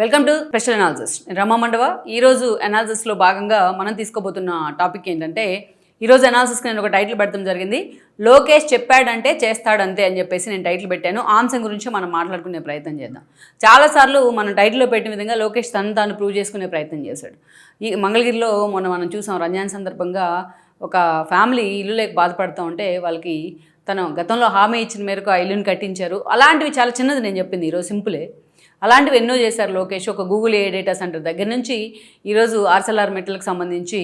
Welcome to special analysis. Rama Mandava. ఈరోజు అనాలిసిస్లో భాగంగా మనం తీసుకోబోతున్న టాపిక్ ఏంటంటే, ఈరోజు అనాలిసిస్కి నేను ఒక టైటిల్ పెట్టడం జరిగింది. లోకేష్ చెప్పాడంటే చేస్తాడంతే అని చెప్పేసి నేను టైటిల్ పెట్టాను. ఆ అంశం గురించి మనం మాట్లాడుకునే ప్రయత్నం చేద్దాం. చాలాసార్లు మనం టైటిల్లో పెట్టిన విధంగా లోకేష్ తాను ప్రూవ్ చేసుకునే ప్రయత్నం చేశాడు. ఈ మంగళగిరిలో మనం చూసాం. రంజాన్ సందర్భంగా ఒక ఫ్యామిలీ ఇల్లు లేక బాధపడుతూ ఉంటే వాళ్ళకి తను గతంలో హామీ ఇచ్చిన మేరకు ఆ ఇల్లుని కట్టించారు. అలాంటివి చాలా చిన్నది నేను చెప్పింది, ఈరోజు సింపులే. అలాంటివి ఎన్నో చేశారు లోకేష్. ఒక గూగుల్ ఏ డేటా సెంటర్ దగ్గర నుంచి ఈరోజు ఆర్సెల్ఆర్ మెటల్కి సంబంధించి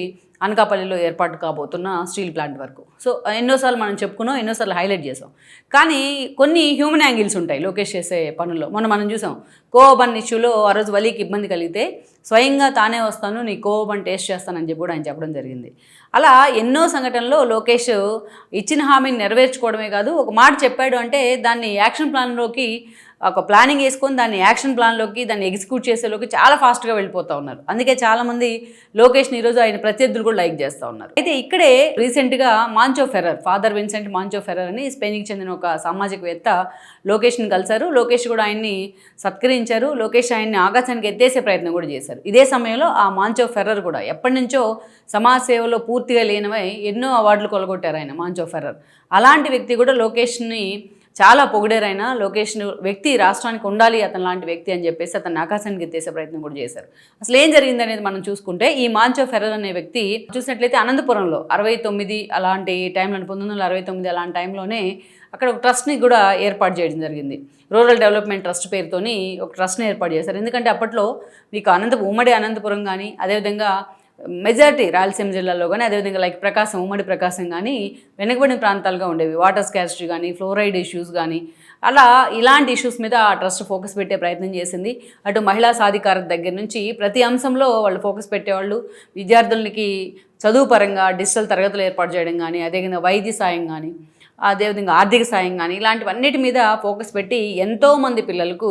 అనకాపల్లిలో ఏర్పాటు కాబోతున్న స్టీల్ ప్లాంట్ వరకు. సో ఎన్నోసార్లు మనం చెప్పుకున్నాం, ఎన్నోసార్లు హైలైట్ చేసాం. కానీ కొన్ని హ్యూమన్ యాంగిల్స్ ఉంటాయి లోకేష్ చేసే పనుల్లో. మనం చూసాం కోవబన్ ఇష్యూలో ఆ రోజు వలీకి ఇబ్బంది కలిగితే స్వయంగా తానే వస్తాను, నీ కోవబన్ టేస్ట్ చేస్తానని చెప్పి కూడా ఆయన చెప్పడం జరిగింది. అలా ఎన్నో సంఘటనలో లోకేష్ ఇచ్చిన హామీని నెరవేర్చుకోవడమే కాదు, ఒక మాట చెప్పాడు అంటే దాన్ని యాక్షన్ ప్లాన్లోకి ఒక ప్లానింగ్ వేసుకొని దాన్ని యాక్షన్ ప్లాన్లోకి దాన్ని ఎగ్జిక్యూట్ చేసేలోకి చాలా ఫాస్ట్గా వెళ్ళిపోతూ ఉన్నారు. అందుకే చాలామంది లోకేష్ని ఈరోజు ఆయన ప్రత్యర్థులు కూడా లైక్ చేస్తూ ఉన్నారు. అయితే ఇక్కడే రీసెంట్గా మాంచో ఫెర్రర్, ఫాదర్ విన్సెంట్ మాంచో ఫెర్రర్ అని స్పెయిన్కి చెందిన ఒక సామాజికవేత్త లోకేష్ని కలిశారు. లోకేష్ కూడా ఆయన్ని సత్కరించారు. లోకేష్ ఆయన్ని ఆకాశానికి ఎత్తేసే ప్రయత్నం కూడా చేశారు. ఇదే సమయంలో ఆ మాంచో ఫెర్రర్ కూడా ఎప్పటి నుంచో సమాజ సేవలో పూర్తిగా లీనమై ఎన్నో అవార్డులు కొలగొట్టారు ఆయన మాంచో ఫెర్రర్. అలాంటి వ్యక్తి కూడా లోకేష్ని చాలా పొగిడారైన. లోకేష్ వ్యక్తి రాష్ట్రానికి ఉండాలి అతను లాంటి వ్యక్తి అని చెప్పేసి అతన్ని ఆకాశానికి ఎత్తేసే ప్రయత్నం కూడా చేశారు. అసలు ఏం జరిగింది అనేది మనం చూసుకుంటే, ఈ మాంచో ఫెర్రర్ అనే వ్యక్తి చూసినట్లయితే అనంతపురంలో 69 అలాంటి టైంలో, 1969 అలాంటి టైంలోనే అక్కడ ఒక ట్రస్ట్ని కూడా ఏర్పాటు చేయడం జరిగింది. రూరల్ డెవలప్మెంట్ ట్రస్ట్ పేరుతోని ఒక ట్రస్ట్ని ఏర్పాటు చేశారు. ఎందుకంటే అప్పట్లో మీకు ఉమ్మడి అనంతపురం కానీ, అదేవిధంగా మెజారిటీ రాయలసీమ జిల్లాలో కానీ, అదేవిధంగా లైక్ ప్రకాశం, ఉమ్మడి ప్రకాశం కానీ వెనుకబడిన ప్రాంతాలుగా ఉండేవి. వాటర్ స్కార్సిటీ కానీ, ఫ్లోరైడ్ ఇష్యూస్ కానీ, అలా ఇలాంటి ఇష్యూస్ మీద ఆ ట్రస్ట్ ఫోకస్ పెట్టే ప్రయత్నం చేసింది. అటు మహిళా సాధికారత దగ్గర నుంచి ప్రతి అంశంలో వాళ్ళు ఫోకస్ పెట్టేవాళ్ళు. విద్యార్థులకి చదువు పరంగా డిజిటల్ తరగతులు ఏర్పాటు చేయడం కానీ, అదేవిధంగా వైద్య సాయం కానీ, అదేవిధంగా ఆర్థిక సాయం కానీ, ఇలాంటివన్నిటి మీద ఫోకస్ పెట్టి ఎంతోమంది పిల్లలకు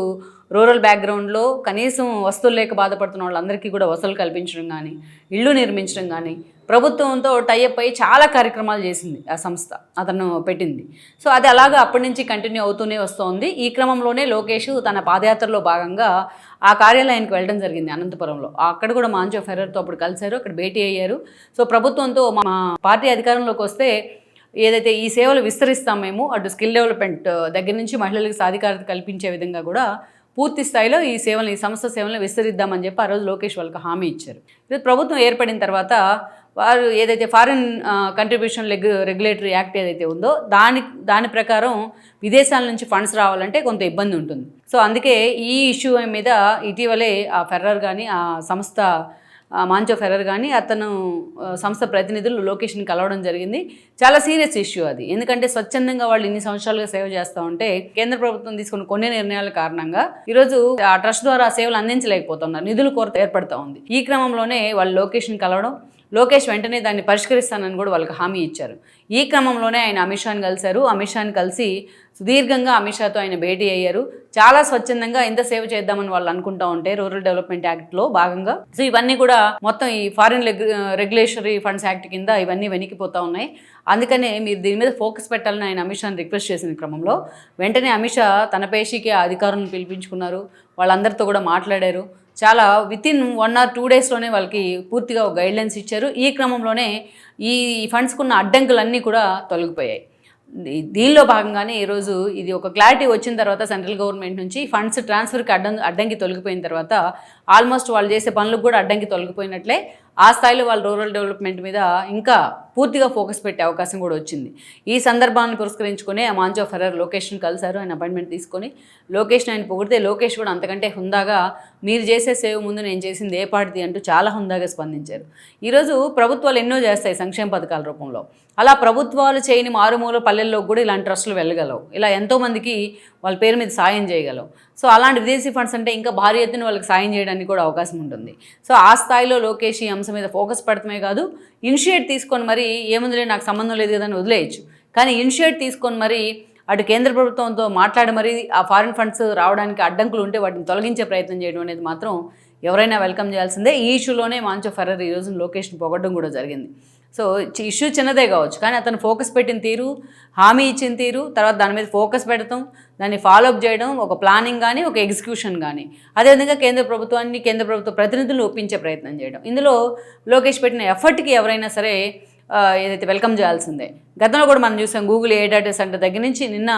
రూరల్ బ్యాక్గ్రౌండ్లో కనీసం వస్తువులు లేక బాధపడుతున్న వాళ్ళందరికీ కూడా వసతులు కల్పించడం కానీ, ఇళ్ళు నిర్మించడం కానీ, ప్రభుత్వంతో టైఅప్ అయ్యి చాలా కార్యక్రమాలు చేసింది ఆ సంస్థ, అతను పెట్టింది. సో అది అలాగా అప్పటి నుంచి కంటిన్యూ అవుతూనే వస్తుంది. ఈ క్రమంలోనే లోకేష్ తన పాదయాత్రలో భాగంగా ఆ కార్యాలయానికి వెళ్ళడం జరిగింది అనంతపురంలో. అక్కడ కూడా మాంచో ఫెర్రర్తో అప్పుడు కలిశారు, అక్కడ భేటీ అయ్యారు. సో ప్రభుత్వంతో మా పార్టీ అధికారంలోకి వస్తే ఏదైతే ఈ సేవలు విస్తరిస్తాం మేము, అటు స్కిల్ డెవలప్మెంట్ దగ్గర నుంచి మహిళలకు సాధికారత కల్పించే విధంగా కూడా పూర్తి స్థాయిలో ఈ సంస్థ సేవలను విస్తరిద్దామని చెప్పి ఆ రోజు లోకేష్ వాళ్ళకి హామీ ఇచ్చారు. ఇది ప్రభుత్వం ఏర్పడిన తర్వాత వారు ఏదైతే ఫారిన్ కంట్రిబ్యూషన్ రెగ్యులేటరీ యాక్ట్ ఏదైతే ఉందో దాని ప్రకారం విదేశాల నుంచి ఫండ్స్ రావాలంటే కొంత ఇబ్బంది ఉంటుంది. సో అందుకే ఈ ఇష్యూ మీద ఇటీవలే ఆ ఫెర్రర్ కానీ, ఆ సంస్థ మాంచో ఫెర్రర్ కానీ, అతను సంస్థ ప్రతినిధులు లోకేష్ని కలవడం జరిగింది. చాలా సీరియస్ ఇష్యూ అది. ఎందుకంటే స్వచ్ఛందంగా వాళ్ళు ఇన్ని సంవత్సరాలుగా సేవ చేస్తూ ఉంటే కేంద్ర ప్రభుత్వం తీసుకున్న కొన్ని నిర్ణయాల కారణంగా ఈరోజు ఆ ట్రస్ట్ ద్వారా సేవలు అందించలేకపోతున్నారు, నిధుల కొరత ఏర్పడుతూ ఉంది. ఈ క్రమంలోనే వాళ్ళు లోకేష్ని కలవడం, లోకేష్ వెంటనే దాన్ని పరిష్కరిస్తానని కూడా వాళ్ళకి హామీ ఇచ్చారు. ఈ క్రమంలోనే ఆయన అమిత్ షాని కలిశారు. అమిత్ షాని కలిసి సుదీర్ఘంగా అమిత్ షాతో ఆయన భేటీ అయ్యారు. చాలా స్వచ్ఛందంగా ఎంత సేవ చేద్దామని వాళ్ళు అనుకుంటా ఉంటే రూరల్ డెవలప్మెంట్ యాక్ట్లో భాగంగా. సో ఇవన్నీ కూడా మొత్తం ఈ ఫారిన్ రెగ్యులేటరీ ఫండ్స్ యాక్ట్ కింద ఇవన్నీ వెనికిపోతూ ఉన్నాయి. అందుకనే మీరు దీని మీద ఫోకస్ పెట్టాలని ఆయన అమిత్ షాని రిక్వెస్ట్ చేసిన క్రమంలో వెంటనే అమిత్ షా తన పేషీకి అధికారులను పిలిపించుకున్నారు. వాళ్ళందరితో కూడా మాట్లాడారు. చాలా వితిన్ 1 or 2 డేస్లోనే వాళ్ళకి పూర్తిగా ఒక గైడ్లైన్స్ ఇచ్చారు. ఈ క్రమంలోనే ఈ ఫండ్స్కున్న అడ్డంకులన్నీ కూడా తొలగిపోయాయి. దీనిలో భాగంగానే ఈరోజు ఇది ఒక క్లారిటీ వచ్చిన తర్వాత సెంట్రల్ గవర్నమెంట్ నుంచి ఫండ్స్ ట్రాన్స్ఫర్కి అడ్డంకి తొలగిపోయిన తర్వాత ఆల్మోస్ట్ వాళ్ళు చేసే పనులకు కూడా అడ్డంకి తొలగిపోయినట్లే ఆ స్థాయిలో వాళ్ళు రూరల్ డెవలప్మెంట్ మీద ఇంకా పూర్తిగా ఫోకస్ పెట్టే అవకాశం కూడా వచ్చింది. ఈ సందర్భాన్ని పురస్కరించుకుని ఆ మాంచో ఫెర్రర్ లోకేష్ని కలిశారు. ఆయన అపాయింట్మెంట్ తీసుకొని లోకేష్ని ఆయన పొగిడితే లోకేష్ కూడా అంతకంటే హుందాగా మీరు చేసే సేవ ముందు నేను చేసింది ఏ పాటిది అంటూ చాలా హుందాగా స్పందించారు. ఈరోజు ప్రభుత్వాలు ఎన్నో చేస్తాయి సంక్షేమ పథకాల రూపంలో. అలా ప్రభుత్వాలు చేయని మారుమూల పల్లెల్లో కూడా ఇలాంటి ట్రస్టులు వెళ్ళగలవు. ఇలా ఎంతోమందికి వాళ్ళ పేరు మీద సాయం చేయగలవు. సో అలాంటి విదేశీ ఫండ్స్ అంటే ఇంకా భారీ ఎత్తున వాళ్ళకి సాయం చేయడానికి కూడా అవకాశం ఉంటుంది. సో ఆ స్థాయిలో లోకేష్ ఈ అంశం మీద ఫోకస్ పెడతామే కాదు, ఇనిషియేట్ తీసుకొని మరి ఏముందిలే నాకు సంబంధం లేదు కదా అని వదిలేయచ్చు. కానీ ఇనిషియేట్ తీసుకొని మరి అటు కేంద్ర ప్రభుత్వంతో మాట్లాడి మరి ఆ ఫారిన్ ఫండ్స్ రావడానికి అడ్డంకులు ఉంటే వాటిని తొలగించే ప్రయత్నం చేయడం అనేది మాత్రం ఎవరైనా వెల్కమ్ చేయాల్సిందే. ఈ ఇష్యూలోనే మాంచో ఫెర్రర్ ఈరోజు లోకేష్ని పొగడడం కూడా జరిగింది. సో ఇష్యూ చిన్నదే కావచ్చు, కానీ అతను ఫోకస్ పెట్టిన తీరు, హామీ ఇచ్చిన తీరు, తర్వాత దాని మీద ఫోకస్ పెడతాం, దాన్ని ఫాలోఅప్ చేయడం, ఒక ప్లానింగ్ కానీ ఒక ఎగ్జిక్యూషన్ కానీ, అదేవిధంగా కేంద్ర ప్రభుత్వ ప్రతినిధులను ఒప్పించే ప్రయత్నం చేయడం, ఇందులో లోకేష్ పెట్టిన ఎఫర్ట్కి ఎవరైనా సరే ఏదైతే వెల్కమ్ చేయాల్సిందే. గతంలో కూడా మనం చూసాం, గూగుల్ ఏ డేటా సెంటర్ దగ్గర నుంచి నిన్న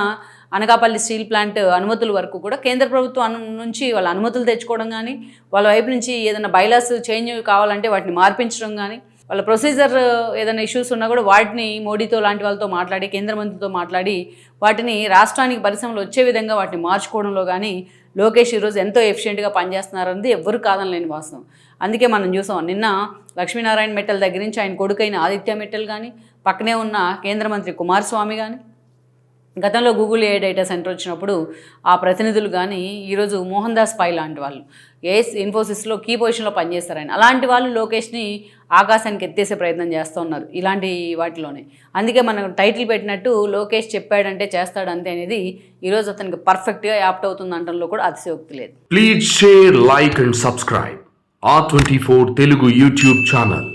అనకాపల్లి స్టీల్ ప్లాంట్ అనుమతుల వరకు కూడా కేంద్ర ప్రభుత్వం నుంచి వాళ్ళ అనుమతులు తెచ్చుకోవడం కానీ, వాళ్ళ వైపు నుంచి ఏదైనా బైలాస్ చేంజ్ కావాలంటే వాటిని మార్పించడం కానీ, వాళ్ళ ప్రొసీజర్ ఏదైనా ఇష్యూస్ ఉన్నా కూడా వాటిని మోడీతో లాంటి వాళ్ళతో మాట్లాడి, కేంద్ర మంత్రితో మాట్లాడి వాటిని రాష్ట్రానికి పరిశ్రమలు వచ్చే విధంగా వాటిని మార్చుకోవడంలో కానీ లోకేష్ ఈరోజు ఎంతో ఎఫిషియెంట్గా పనిచేస్తున్నారన్నది ఎవ్వరు కాదనలేని వాస్తవం. అందుకే మనం చూసాం, నిన్న లక్ష్మీనారాయణ మిట్టల్ దగ్గర నుంచి ఆయన కొడుకైన ఆదిత్య మిట్టల్ కానీ, పక్కనే ఉన్న కేంద్ర మంత్రి కుమారస్వామి కానీ, గతంలో గూగుల్ ఏ డేటా సెంటర్ వచ్చినప్పుడు ఆ ప్రతినిధులు కానీ, ఈరోజు మోహన్ దాస్ పై లాంటి వాళ్ళు ఇన్ఫోసిస్లో కీ పొజిషన్లో పనిచేస్తారు ఆయన, అలాంటి వాళ్ళు లోకేష్ని ఆకాశానికి ఎత్తేసే ప్రయత్నం చేస్తూ ఉన్నారు ఇలాంటి వాటిలోనే. అందుకే మనం టైటిల్ పెట్టినట్టు లోకేష్ చెప్పాడంటే చేస్తాడంతే అనేది ఈరోజు అతనికి పర్ఫెక్ట్గా యాప్ట్ అవుతుంది అనడంలో కూడా అతిశయోక్తి లేదు. Please share, like and subscribe R24 Telugu YouTube channel.